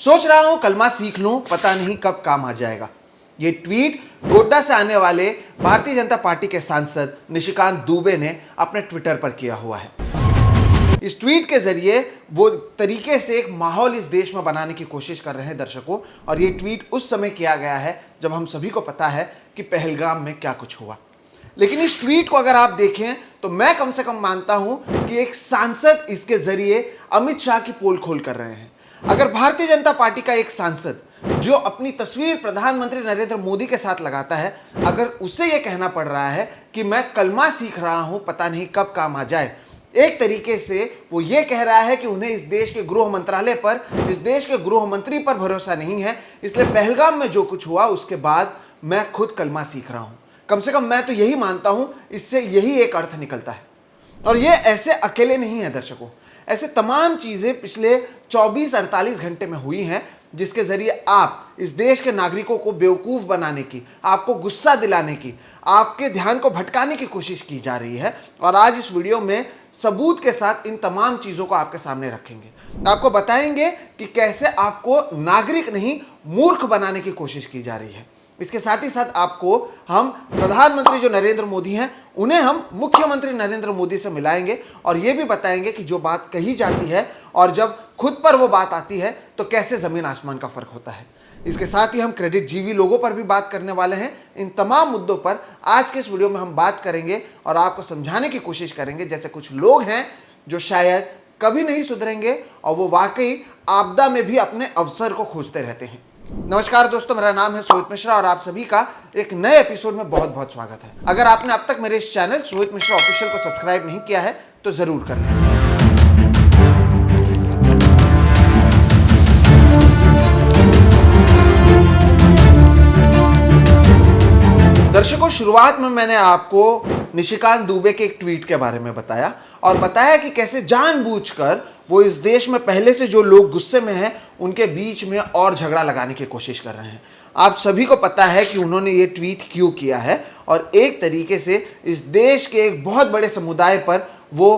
सोच रहा हूं कलमा सीख लूं, पता नहीं कब काम आ जाएगा। ये ट्वीट गोड्डा से आने वाले भारतीय जनता पार्टी के सांसद निशिकांत दुबे ने अपने ट्विटर पर किया हुआ है। इस ट्वीट के जरिए वो तरीके से एक माहौल इस देश में बनाने की कोशिश कर रहे हैं दर्शकों, और ये ट्वीट उस समय किया गया है जब हम सभी को पता है कि पहलगाम में क्या कुछ हुआ। लेकिन इस ट्वीट को अगर आप देखें तो मैं कम से कम मानता हूं कि एक सांसद इसके जरिए अमित शाह की पोल खोल कर रहे हैं। अगर भारतीय जनता पार्टी का एक सांसद जो अपनी तस्वीर प्रधानमंत्री नरेंद्र मोदी के साथ लगाता है, अगर उसे यह कहना पड़ रहा है कि मैं कलमा सीख रहा हूं, पता नहीं कब काम आ जाए, एक तरीके से वो ये कह रहा है कि उन्हें इस देश के गृह मंत्रालय पर, इस देश के गृह मंत्री पर भरोसा नहीं है, इसलिए पहलगाम में जो कुछ हुआ उसके बाद मैं खुद कलमा सीख रहा हूं। कम से कम मैं तो यही मानता हूं, इससे यही एक अर्थ निकलता है। और ये ऐसे अकेले नहीं है दर्शकों, ऐसे तमाम चीज़ें पिछले 24-48 घंटे में हुई हैं जिसके ज़रिए आप इस देश के नागरिकों को बेवकूफ़ बनाने की, आपको गुस्सा दिलाने की, आपके ध्यान को भटकाने की कोशिश की जा रही है। और आज इस वीडियो में सबूत के साथ इन तमाम चीज़ों को आपके सामने रखेंगे। आपको बताएंगे कि कैसे आपको नागरिक नहीं मूर्ख बनाने की कोशिश की जा रही है। इसके साथ ही साथ आपको हम प्रधानमंत्री जो नरेंद्र मोदी हैं उन्हें हम मुख्यमंत्री नरेंद्र मोदी से मिलाएंगे और ये भी बताएंगे कि जो बात कही जाती है और जब खुद पर वो बात आती है तो कैसे ज़मीन आसमान का फ़र्क होता है। इसके साथ ही हम क्रेडिट जीवी लोगों पर भी बात करने वाले हैं। इन तमाम मुद्दों पर आज के इस वीडियो में हम बात करेंगे और आपको समझाने की कोशिश करेंगे जैसे कुछ लोग हैं जो शायद कभी नहीं सुधरेंगे और वो वाकई आपदा में भी अपने अवसर को खोजते रहते हैं। नमस्कार दोस्तों, मेरा नाम है सोहित मिश्रा और आप सभी का एक नए एपिसोड में बहुत बहुत स्वागत है। अगर आपने अब तक मेरे इस चैनल सोहित मिश्रा ऑफिशियल को सब्सक्राइब नहीं किया है तो जरूर कर लें। दर्शकों, शुरुआत में मैंने आपको निशिकांत दुबे के एक ट्वीट के बारे में बताया और बताया कि कैसे जानबूझकर वो इस देश में पहले से जो लोग गुस्से में हैं उनके बीच में और झगड़ा लगाने की कोशिश कर रहे हैं। आप सभी को पता है कि उन्होंने ये ट्वीट क्यों किया है और एक तरीके से इस देश के एक बहुत बड़े समुदाय पर वो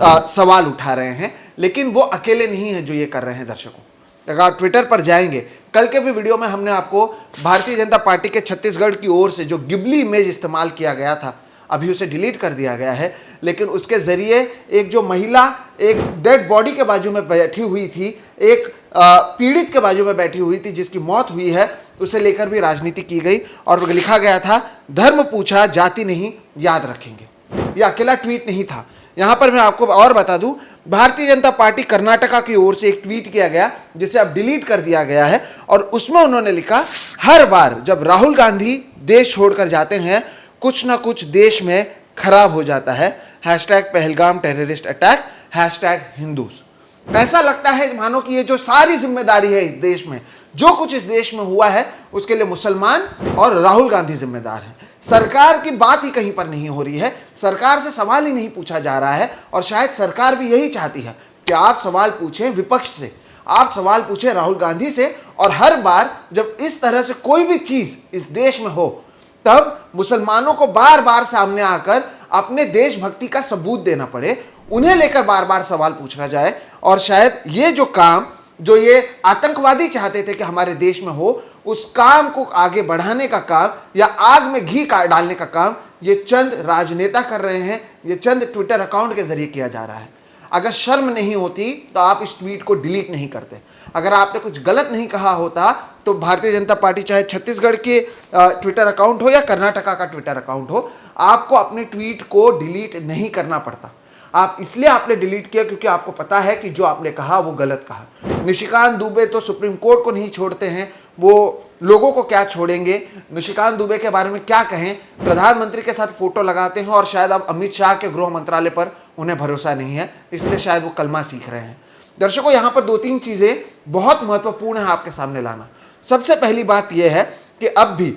सवाल उठा रहे हैं। लेकिन वो अकेले नहीं हैं जो ये कर रहे हैं दर्शकों। अगर आप ट्विटर पर जाएंगे, कल के भी वीडियो में हमने आपको भारतीय जनता पार्टी के छत्तीसगढ़ की ओर से जो गिबली इमेज इस्तेमाल किया गया था, अभी उसे डिलीट कर दिया गया है, लेकिन उसके ज़रिए एक जो महिला एक डेड बॉडी के बाजू में बैठी हुई थी, एक पीड़ित के बाजू में बैठी हुई थी जिसकी मौत हुई है, उसे लेकर भी राजनीति की गई और लिखा गया था धर्म पूछा जाति नहीं याद रखेंगे। यह अकेला ट्वीट नहीं था। यहाँ पर मैं आपको और बता दूं, भारतीय जनता पार्टी कर्नाटका की ओर से एक ट्वीट किया गया जिसे अब डिलीट कर दिया गया है और उसमें उन्होंने लिखा, हर बार जब राहुल गांधी देश छोड़कर जाते हैं कुछ ना कुछ देश में खराब हो जाता है। #Pahalgam terrorist attack, #Hindus. ऐसा लगता है मानो कि ये जो सारी जिम्मेदारी है इस देश में, जो कुछ इस देश में हुआ है उसके लिए मुसलमान और राहुल गांधी जिम्मेदार हैं। सरकार की बात ही कहीं पर नहीं हो रही है, सरकार से सवाल ही नहीं पूछा जा रहा है और शायद सरकार भी यही चाहती है कि आप सवाल पूछें विपक्ष से, आप सवाल पूछें राहुल गांधी से। और हर बार जब इस तरह से कोई भी चीज़ इस देश में हो तब मुसलमानों को बार बार सामने आकर अपने देशभक्ति का सबूत देना पड़े, उन्हें लेकर बार बार सवाल पूछना जाए। और शायद ये जो काम जो ये आतंकवादी चाहते थे कि हमारे देश में हो, उस काम को आगे बढ़ाने का काम या आग में घी डालने का काम ये चंद राजनेता कर रहे हैं, ये चंद ट्विटर अकाउंट के जरिए किया जा रहा है। अगर शर्म नहीं होती तो आप इस ट्वीट को डिलीट नहीं करते। अगर आपने कुछ गलत नहीं कहा होता तो भारतीय जनता पार्टी चाहे छत्तीसगढ़ के ट्विटर अकाउंट हो या कर्नाटका का ट्विटर अकाउंट हो, आपको अपने ट्वीट को डिलीट नहीं करना पड़ता। आप इसलिए आपने डिलीट किया क्योंकि आपको पता है कि जो आपने कहा वो गलत कहा। निशिकांत दुबे तो सुप्रीम कोर्ट को नहीं छोड़ते हैं, वो लोगों को क्या छोड़ेंगे। निशिकांत दुबे के बारे में क्या कहें, प्रधानमंत्री के साथ फोटो लगाते हैं और शायद अब अमित शाह के गृह मंत्रालय पर उन्हें भरोसा नहीं है, इसलिए शायद वो कलमा सीख रहे हैं। दर्शकों, यहाँ पर 2-3 चीज़ें बहुत महत्वपूर्ण है आपके सामने लाना। सबसे पहली बात यह है कि अब भी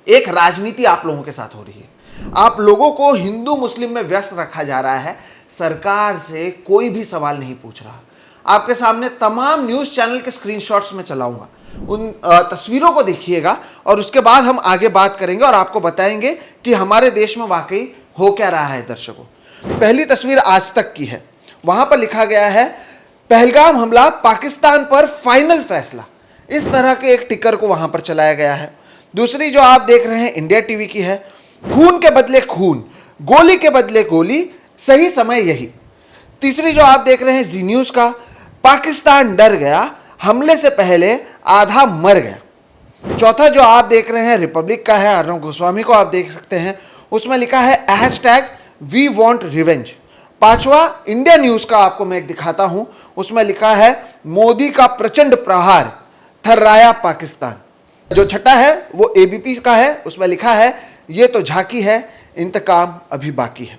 एक राजनीति आप लोगों के साथ हो रही है। आप लोगों को हिंदू मुस्लिम में व्यस्त रखा जा रहा है, सरकार से कोई भी सवाल नहीं पूछ रहा। आपके सामने तमाम न्यूज़ चैनल के स्क्रीनशॉट्स में चलाऊंगा, उन तस्वीरों को देखिएगा और उसके बाद हम आगे बात करेंगे और आपको बताएंगे कि हमारे देश में वाकई हो क्या रहा है। दर्शकों, पहली तस्वीर आज तक की है, वहाँ पर लिखा गया है पहलगाम हमला पाकिस्तान पर फाइनल फैसला, इस तरह के एक टिकर को वहां पर चलाया गया है। दूसरी जो आप देख रहे हैं इंडिया टीवी की है, खून के बदले खून, गोली के बदले गोली, सही समय यही। तीसरी जो आप देख रहे हैं जी न्यूज का, पाकिस्तान डर गया, हमले से पहले आधा मर गया। चौथा जो आप देख रहे हैं रिपब्लिक का है, अर्णब गोस्वामी को आप देख सकते हैं, उसमें लिखा है #वी वॉन्ट रिवेंज। पांचवा इंडिया न्यूज का आपको मैं एक दिखाता हूं, उसमें लिखा है मोदी का प्रचंड प्रहार, थर्राया पाकिस्तान। जो छठा है वो एबीपी का है, उसमें लिखा है ये तो झांकी है, इंतकाम अभी बाकी है।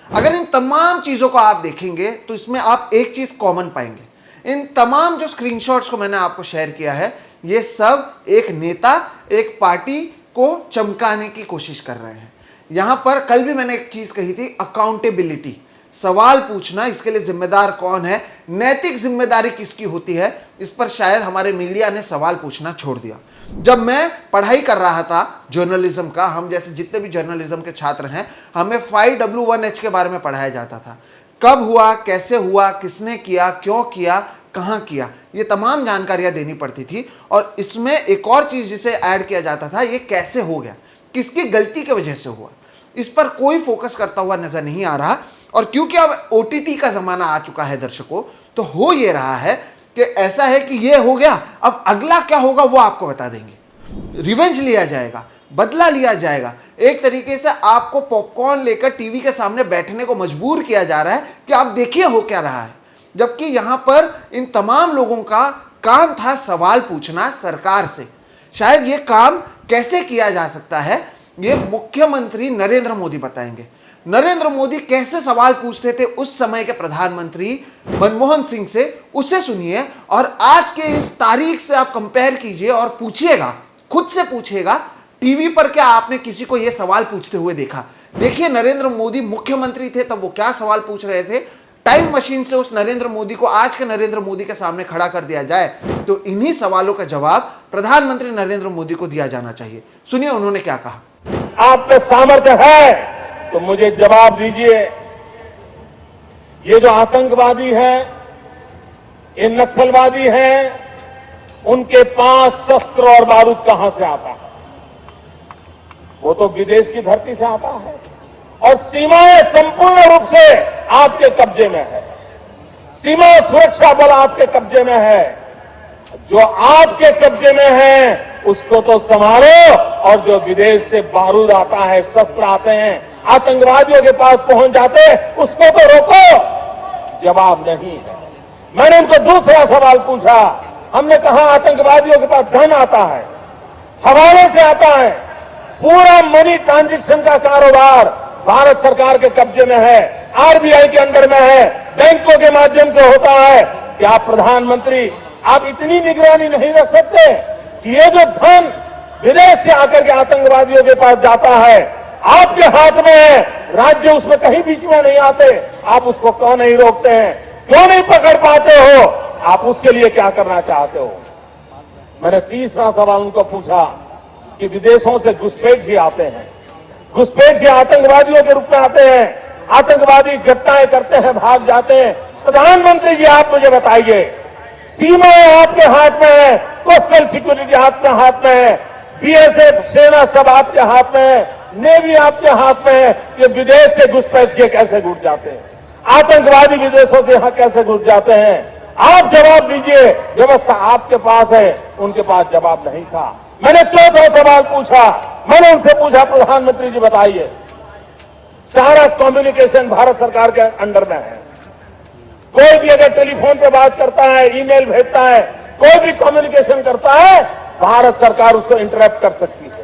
अगर इन तमाम चीजों को आप देखेंगे तो इसमें आप एक चीज कॉमन पाएंगे। इन तमाम जो स्क्रीनशॉट्स को मैंने आपको शेयर किया है, ये सब एक नेता, एक पार्टी को चमकाने की कोशिश कर रहे हैं। यहां पर कल भी मैंने एक चीज कही थी, अकाउंटेबिलिटी, सवाल पूछना, इसके लिए जिम्मेदार कौन है, नैतिक जिम्मेदारी किसकी होती है, इस पर शायद हमारे मीडिया ने सवाल पूछना छोड़ दिया। जब मैं पढ़ाई कर रहा था जर्नलिज्म का, हम जैसे जितने भी जर्नलिज्म के छात्र हैं, हमें 5W1H के बारे में पढ़ाया जाता था। कब हुआ, कैसे हुआ, किसने किया, क्यों किया, कहाँ किया, ये तमाम जानकारियां देनी पड़ती थी। और इसमें एक और चीज जिसे ऐड किया जाता था, ये कैसे हो गया, किसकी गलती की वजह से हुआ, इस पर कोई फोकस करता हुआ नजर नहीं आ रहा। और क्योंकि अब OTT का जमाना आ चुका है दर्शकों, तो हो ये रहा है कि ऐसा है कि ये हो गया, अब अगला क्या होगा वो आपको बता देंगे। रिवेंज लिया जाएगा, बदला लिया जाएगा, एक तरीके से आपको पॉपकॉर्न लेकर टीवी के सामने बैठने को मजबूर किया जा रहा है कि आप देखिए हो क्या रहा है। जबकि यहां पर इन तमाम लोगों का काम था सवाल पूछना सरकार से। शायद ये काम कैसे किया जा सकता है, ये मुख्यमंत्री नरेंद्र मोदी बताएंगे। नरेंद्र मोदी कैसे सवाल पूछते थे उस समय के प्रधानमंत्री मनमोहन सिंह से, उसे सुनिए और आज के इस तारीख से आप कंपेयर कीजिए और पूछिएगा, खुद से पूछिएगा, टीवी पर क्या आपने किसी को यह सवाल पूछते हुए देखा। देखिए नरेंद्र मोदी मुख्यमंत्री थे तब वो क्या सवाल पूछ रहे थे। टाइम मशीन से उस नरेंद्र मोदी को आज के नरेंद्र मोदी के सामने खड़ा कर दिया जाए तो इन्हीं सवालों का जवाब प्रधानमंत्री नरेंद्र मोदी को दिया जाना चाहिए। सुनिए उन्होंने क्या कहा। आप में सामर्थ्य है तो मुझे जवाब दीजिए, ये जो आतंकवादी हैं, ये नक्सलवादी हैं, उनके पास शस्त्र और बारूद कहां से आता है? वो तो विदेश की धरती से आता है और सीमाएं संपूर्ण रूप से आपके कब्जे में है। सीमा सुरक्षा बल आपके कब्जे में है। जो आपके कब्जे में है उसको तो संभालो, और जो विदेश से बारूद आता है, शस्त्र आते हैं, आतंकवादियों के पास पहुंच जाते हैं, उसको तो रोको। जवाब नहीं है। मैंने उनको दूसरा सवाल पूछा, हमने कहा आतंकवादियों के पास धन आता है, हवाले से आता है, पूरा मनी ट्रांजैक्शन का कारोबार भारत सरकार के कब्जे में है, आरबीआई के अंडर में है, बैंकों के माध्यम से होता है। क्या प्रधानमंत्री आप इतनी निगरानी नहीं रख सकते कि ये जो धन विदेश से आकर के आतंकवादियों के पास जाता है आपके हाथ में है, राज्य उसमें कहीं बीच में नहीं आते, आप उसको क्यों नहीं रोकते हैं, क्यों नहीं पकड़ पाते हो? आप उसके लिए क्या करना चाहते हो? मैंने तीसरा सवाल उनको पूछा कि विदेशों से घुसपैठ ही आते हैं, घुसपैठ ही आतंकवादियों के रूप में आते हैं, आतंकवादी घटनाएं करते हैं, भाग जाते हैं। प्रधानमंत्री जी आप मुझे बताइए, सीमाएं आपके हाथ में है, कोस्टल सिक्योरिटी आपके हाथ में है, बीएसएफ सेना सब आपके हाथ में है, नेवी आपके हाथ में है, ये विदेश से घुसपैठ के कैसे घुस जाते हैं? आतंकवादी विदेशों से यहां कैसे घुस जाते हैं? आप जवाब दीजिए। व्यवस्था आपके पास है, उनके पास जवाब नहीं था। मैंने चौथा सवाल पूछा, मैंने उनसे पूछा प्रधानमंत्री जी बताइए, सारा कम्युनिकेशन भारत सरकार के अंडर में है, कोई भी अगर टेलीफोन पे बात करता है, ईमेल भेजता है, कोई भी कम्युनिकेशन करता है, भारत सरकार उसको इंटरप्ट कर सकती है,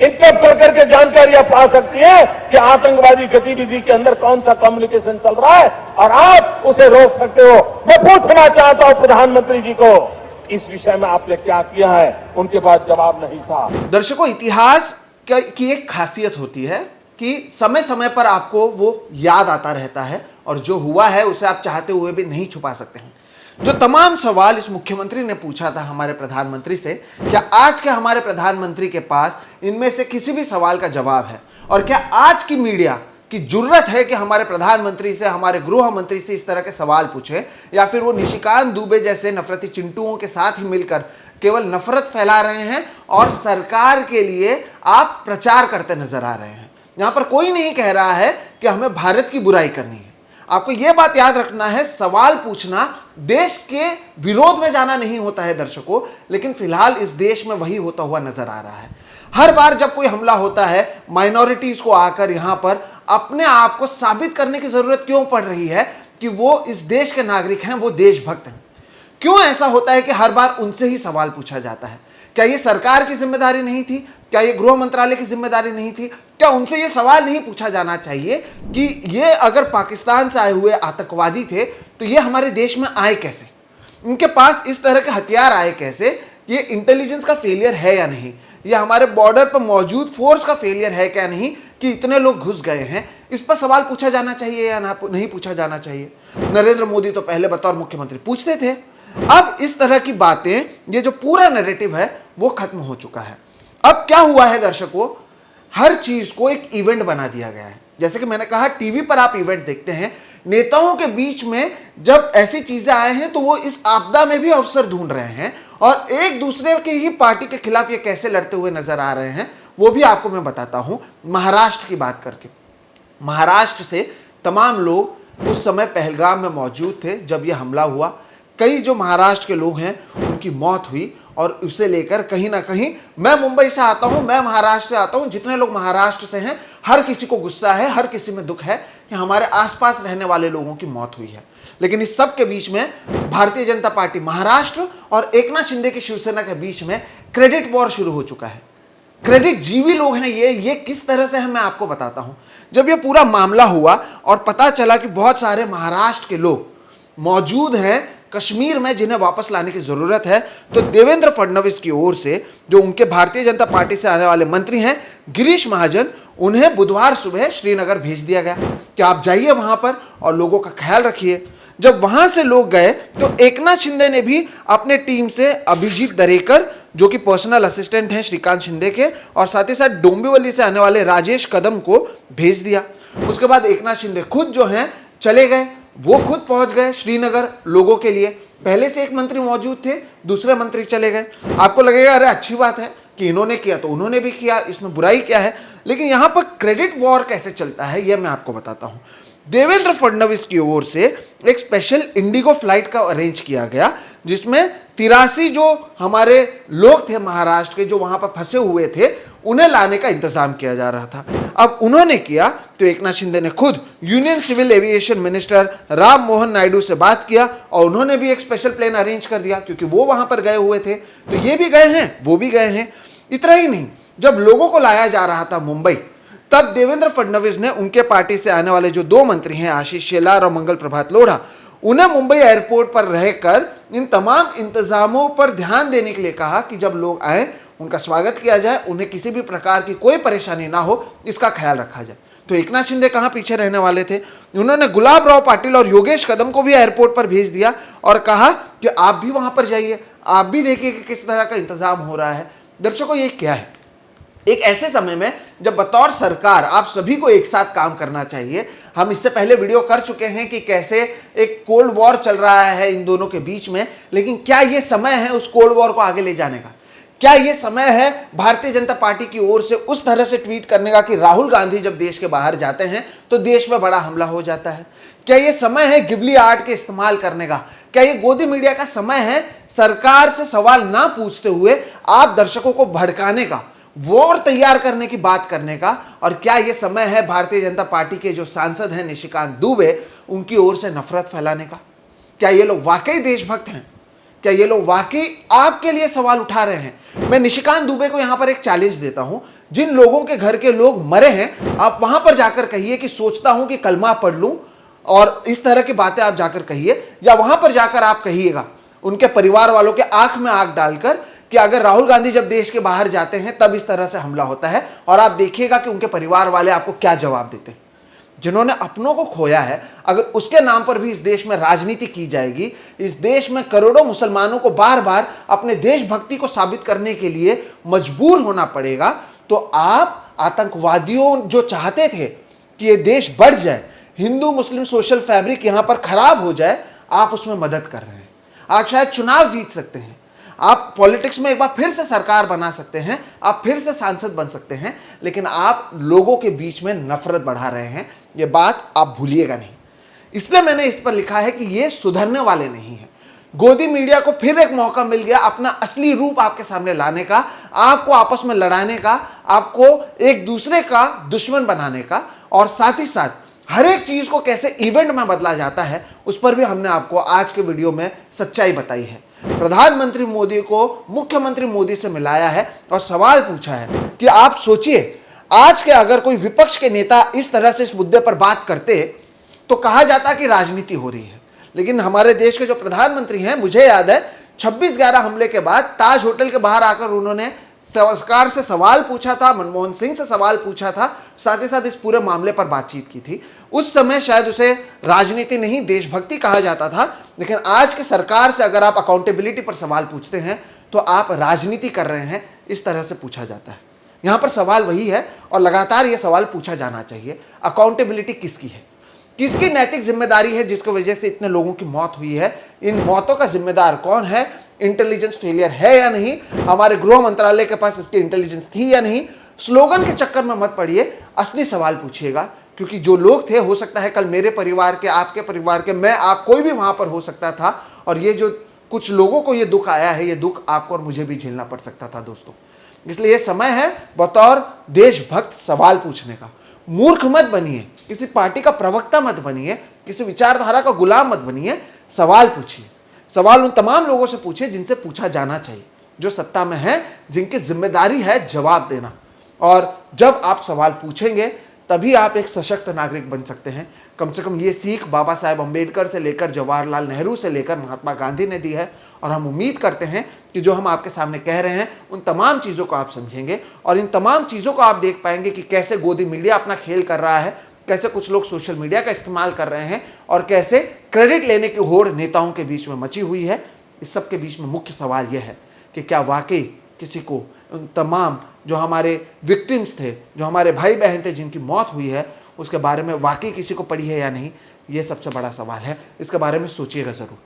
इंटरप्ट कर करके जानकारियां पा सकती है कि आतंकवादी गतिविधि के अंदर कौन सा कम्युनिकेशन चल रहा है, और आप उसे रोक सकते हो। मैं पूछना चाहता हूं प्रधानमंत्री जी को, इस विषय में आपने क्या किया है? उनके पास जवाब नहीं था। दर्शकों, इतिहास की एक खासियत होती है कि समय समय पर आपको वो याद आता रहता है और जो हुआ है उसे आप चाहते हुए भी नहीं छुपा सकते हैं। जो तमाम सवाल इस मुख्यमंत्री ने पूछा था हमारे प्रधानमंत्री से, क्या आज के हमारे प्रधानमंत्री के पास इनमें से किसी भी सवाल का जवाब है? और क्या आज की मीडिया कि जुर्रत है कि हमारे प्रधानमंत्री से, हमारे गृह मंत्री से इस तरह के सवाल पूछे, या फिर वो निशिकांत दुबे जैसे नफरती चिंटुओं के साथ ही मिलकर केवल नफरत फैला रहे हैं और सरकार के लिए आप प्रचार करते नजर आ रहे हैं। यहां पर कोई नहीं कह रहा है कि हमें भारत की बुराई करनी है। आपको यह बात याद रखना है, सवाल पूछना देश के विरोध में जाना नहीं होता है दर्शकों, लेकिन फिलहाल इस देश में वही होता हुआ नजर आ रहा है। हर बार जब कोई हमला होता है, माइनॉरिटीज को आकर यहां पर अपने आप को साबित करने की जरूरत क्यों पड़ रही है कि वो इस देश के नागरिक हैं, वो देशभक्त हैं। क्यों ऐसा होता है कि हर बार उनसे ही सवाल पूछा जाता है? क्या ये सरकार की जिम्मेदारी नहीं थी? क्या ये गृह मंत्रालय की जिम्मेदारी नहीं थी? क्या उनसे ये सवाल नहीं पूछा जाना चाहिए कि ये अगर पाकिस्तान से आए हुए आतंकवादी थे तो ये हमारे देश में आए कैसे? इनके पास इस तरह के हथियार आए कैसे? ये इंटेलिजेंस का फेलियर है या नहीं? ये हमारे बॉर्डर पर मौजूद फोर्स का फेलियर है क्या नहीं कि इतने लोग घुस गए हैं? इस पर सवाल पूछा जाना चाहिए या नहीं पूछा जाना चाहिए? नरेंद्र मोदी तो पहले बतौर मुख्यमंत्री पूछते थे। अब इस तरह की बातें, ये जो पूरा नैरेटिव है वो खत्म हो चुका है। अब क्या हुआ है दर्शकों, हर चीज को एक इवेंट बना दिया गया है। जैसे कि मैंने कहा, टीवी पर आप इवेंट देखते हैं, नेताओं के बीच में जब ऐसी चीजें आए हैं तो वो इस आपदा में भी अवसर ढूंढ रहे हैं और एक दूसरे के ही पार्टी के खिलाफ ये कैसे लड़ते हुए नजर आ रहे हैं वो भी आपको मैं बताता हूं। महाराष्ट्र की बात करके, महाराष्ट्र से तमाम लोग उस समय पहलगाम में मौजूद थे जब यह हमला हुआ। कई जो महाराष्ट्र के लोग हैं उनकी मौत हुई और उसे लेकर कहीं ना कहीं, मैं मुंबई से आता हूं, मैं महाराष्ट्र से आता हूं, जितने लोग महाराष्ट्र से हैं हर किसी को गुस्सा है, हर किसी में दुख है कि हमारे आसपास रहने वाले लोगों की मौत हुई है। लेकिन इस सब के बीच में भारतीय जनता पार्टी महाराष्ट्र और एकनाथ शिंदे की शिवसेना के बीच में क्रेडिट वॉर शुरू हो चुका है। क्रेडिट जीवी लोग हैं ये किस तरह से है मैं आपको बताता हूं। जब ये पूरा मामला हुआ और पता चला कि बहुत सारे महाराष्ट्र के लोग मौजूद हैं कश्मीर में जिन्हें वापस लाने की जरूरत है, तो देवेंद्र फडणवीस की ओर से जो उनके भारतीय जनता पार्टी से आने वाले मंत्री हैं गिरीश महाजन, उन्हें बुधवार सुबह श्रीनगर भेज दिया गया कि आप जाइए वहां पर और लोगों का ख्याल रखिए। जब वहां से लोग गए तो एकनाथ शिंदे ने भी अपने टीम से अभिजीत दरेकर, जो कि पर्सनल असिस्टेंट हैं श्रीकांत शिंदे के, और साथ ही साथ डोंबिवली से आने वाले राजेश कदम को भेज दिया। उसके बाद एकनाथ शिंदे खुद जो हैं चले गए, वो खुद पहुंच गए श्रीनगर लोगों के लिए। पहले से एक मंत्री मौजूद थे, दूसरे मंत्री चले गए। आपको लगेगा अरे अच्छी बात है कि इन्होंने किया तो उन्होंने भी किया, इसमें बुराई क्या है? लेकिन यहां पर क्रेडिट वॉर कैसे चलता है यह मैं आपको बताता हूं। देवेंद्र फडणवीस की ओर से एक स्पेशल इंडिगो फ्लाइट का अरेंज किया गया जिसमें 83 जो हमारे लोग थे महाराष्ट्र के जो वहां पर फंसे हुए थे उन्हें लाने का इंतजाम किया जा रहा था। अब उन्होंने किया तो एकनाथ शिंदे ने खुद union civil aviation minister Ram Mohan Naidu से बात किया और उन्होंने भी एक स्पेशल प्लेन अरेंज कर दिया क्योंकि वो वहां पर गए हुए थे, तो ये भी गए हैं, वो भी गए हैं। इतना ही नहीं, जब लोगों को लाया जा रहा था मुंबई, तब देवेंद्र फडणवीस ने उनके पार्टी से आने वाले जो 2 मंत्री हैं आशीष शेलार और मंगल प्रभात लोढ़ा, उन्हें मुंबई एयरपोर्ट पर रहकर इन तमाम इंतजामों पर ध्यान देने के लिए कहा कि जब लोग आए उनका स्वागत किया जाए, उन्हें किसी भी प्रकार की कोई परेशानी ना हो, इसका ख्याल रखा जाए। तो एकनाथ शिंदे कहाँ पीछे रहने वाले थे? उन्होंने गुलाब राव पाटिल और योगेश कदम को भी एयरपोर्ट पर भेज दिया और कहा कि आप भी वहां पर जाइए, आप भी देखिए कि किस तरह का इंतजाम हो रहा है। दर्शकों, ये क्या है? एक ऐसे समय में जब बतौर सरकार आप सभी को एक साथ काम करना चाहिए। हम इससे पहले वीडियो कर चुके हैं कि कैसे एक कोल्ड वॉर चल रहा है इन दोनों के बीच में, लेकिन क्या ये समय है उस कोल्ड वॉर को आगे ले जाने का? क्या ये समय है भारतीय जनता पार्टी की ओर से उस तरह से ट्वीट करने का कि राहुल गांधी जब देश के बाहर जाते हैं तो देश में बड़ा हमला हो जाता है? क्या ये समय है गिबली आर्ट के इस्तेमाल करने का? क्या ये गोदी मीडिया का समय है सरकार से सवाल ना पूछते हुए आप दर्शकों को भड़काने का, वॉर तैयार करने की बात करने का? और क्या ये समय है भारतीय जनता पार्टी के जो सांसद हैं निशिकांत दुबे, उनकी ओर से नफरत फैलाने का? क्या ये लोग वाकई देशभक्त हैं? क्या ये लोग वाकई आपके लिए सवाल उठा रहे हैं? मैं निशिकांत दुबे को यहां पर एक चैलेंज देता हूं, जिन लोगों के घर के लोग मरे हैं आप वहां पर जाकर कहिए कि सोचता हूं कि कलमा पढ़ लूं, और इस तरह की बातें आप जाकर कहिए, या वहां पर जाकर आप कहिएगा उनके परिवार वालों के आंख में आंख डालकर कि अगर राहुल गांधी जब देश के बाहर जाते हैं तब इस तरह से हमला होता है, और आप देखिएगा कि उनके परिवार वाले आपको क्या जवाब देते हैं। जिन्होंने अपनों को खोया है, अगर उसके नाम पर भी इस देश में राजनीति की जाएगी, इस देश में करोड़ों मुसलमानों को बार बार अपने देशभक्ति को साबित करने के लिए मजबूर होना पड़ेगा, तो आप आतंकवादियों जो चाहते थे कि ये देश बढ़ जाए, हिंदू मुस्लिम सोशल फैब्रिक यहाँ पर खराब हो जाए, आप उसमें मदद कर रहे हैं। आप शायद चुनाव जीत सकते हैं, आप पॉलिटिक्स में एक बार फिर से सरकार बना सकते हैं, आप फिर से सांसद बन सकते हैं, लेकिन आप लोगों के बीच में नफरत बढ़ा रहे हैं। ये बात आप भूलिएगा नहीं। इसलिए मैंने इस पर लिखा है कि ये सुधरने वाले नहीं है। गोदी मीडिया को फिर एक मौका मिल गया अपना असली रूप आपके सामने लाने का, आपको आपस में लड़ाने का, आपको एक दूसरे का दुश्मन बनाने का, और साथ ही साथ हर एक चीज को कैसे इवेंट में बदला जाता है उस पर भी हमने आपको आज के वीडियो में सच्चाई बताई है। प्रधानमंत्री मोदी को मुख्यमंत्री मोदी से मिलाया है और सवाल पूछा है कि आप सोचिए, आज के अगर कोई विपक्ष के नेता इस तरह से इस मुद्दे पर बात करते तो कहा जाता कि राजनीति हो रही है। लेकिन हमारे देश के जो प्रधानमंत्री हैं, मुझे याद है 26/11 हमले के बाद ताज होटल के बाहर आकर उन्होंने सरकार से सवाल पूछा था, मनमोहन सिंह से सवाल पूछा था, साथ ही साथ इस पूरे मामले पर बातचीत की थी। उस समय शायद उसे राजनीति नहीं देशभक्ति कहा जाता था, लेकिन आज के सरकार से अगर आप अकाउंटेबिलिटी पर सवाल पूछते हैं तो आप राजनीति कर रहे हैं, इस तरह से पूछा जाता है। यहाँ पर सवाल वही है और लगातार ये सवाल पूछा जाना चाहिए, अकाउंटेबिलिटी किसकी है, किसकी नैतिक जिम्मेदारी है जिसकी वजह से इतने लोगों की मौत हुई है, इन मौतों का जिम्मेदार कौन है, इंटेलिजेंस फेलियर है या नहीं, हमारे गृह मंत्रालय के पास इसकी इंटेलिजेंस थी या नहीं। स्लोगन के चक्कर में मत पड़िए, असली सवाल पूछिएगा, क्योंकि जो लोग थे, हो सकता है कल मेरे परिवार के, आपके परिवार के, मैं आप कोई भी वहां पर हो सकता था, और ये जो कुछ लोगों को ये दुख आया है, ये दुख आपको और मुझे भी झेलना पड़ सकता था दोस्तों। इसलिए ये समय है बतौर देशभक्त सवाल पूछने का। मूर्ख मत बनिए, किसी पार्टी का प्रवक्ता मत बनिए, किसी विचारधारा का गुलाम मत बनिए, सवाल पूछिए। सवाल उन तमाम लोगों से पूछिए जिनसे पूछा जाना चाहिए, जो सत्ता में है, जिनकी जिम्मेदारी है जवाब देना। और जब आप सवाल पूछेंगे तभी आप एक सशक्त नागरिक बन सकते हैं। कम से कम ये सीख बाबा साहेब अम्बेडकर से लेकर जवाहरलाल नेहरू से लेकर महात्मा गांधी ने दी है, और हम उम्मीद करते हैं कि जो हम आपके सामने कह रहे हैं उन तमाम चीज़ों को आप समझेंगे, और इन तमाम चीज़ों को आप देख पाएंगे कि कैसे गोदी मीडिया अपना खेल कर रहा है, कैसे कुछ लोग सोशल मीडिया का इस्तेमाल कर रहे हैं, और कैसे क्रेडिट लेने की होड़ नेताओं के बीच में मची हुई है। इस सब के बीच में मुख्य सवाल यह है कि क्या वाकई किसी को उन तमाम जो हमारे विक्टिम्स थे, जो हमारे भाई बहन थे जिनकी मौत हुई है, उसके बारे में वाकई किसी को पड़ी है या नहीं, ये सबसे बड़ा सवाल है। इसके बारे में सोचिएगा ज़रूर।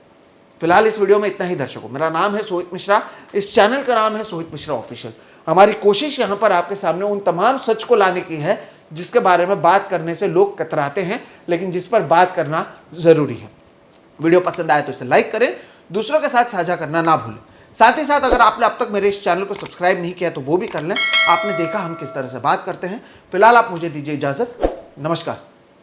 फिलहाल इस वीडियो में इतना ही दर्शकों। मेरा नाम है सोहित मिश्रा, इस चैनल का नाम है सोहित मिश्रा ऑफिशियल। हमारी कोशिश यहाँ पर आपके सामने उन तमाम सच को लाने की है जिसके बारे में बात करने से लोग कतराते हैं, लेकिन जिस पर बात करना ज़रूरी है। वीडियो पसंद आए तो इसे लाइक करें, दूसरों के साथ साझा करना ना भूलें। साथ ही साथ अगर आपने अब तक मेरे इस चैनल को सब्सक्राइब नहीं किया तो वो भी कर लें। आपने देखा हम किस तरह से बात करते हैं। फिलहाल आप मुझे दीजिए इजाज़त। नमस्कार।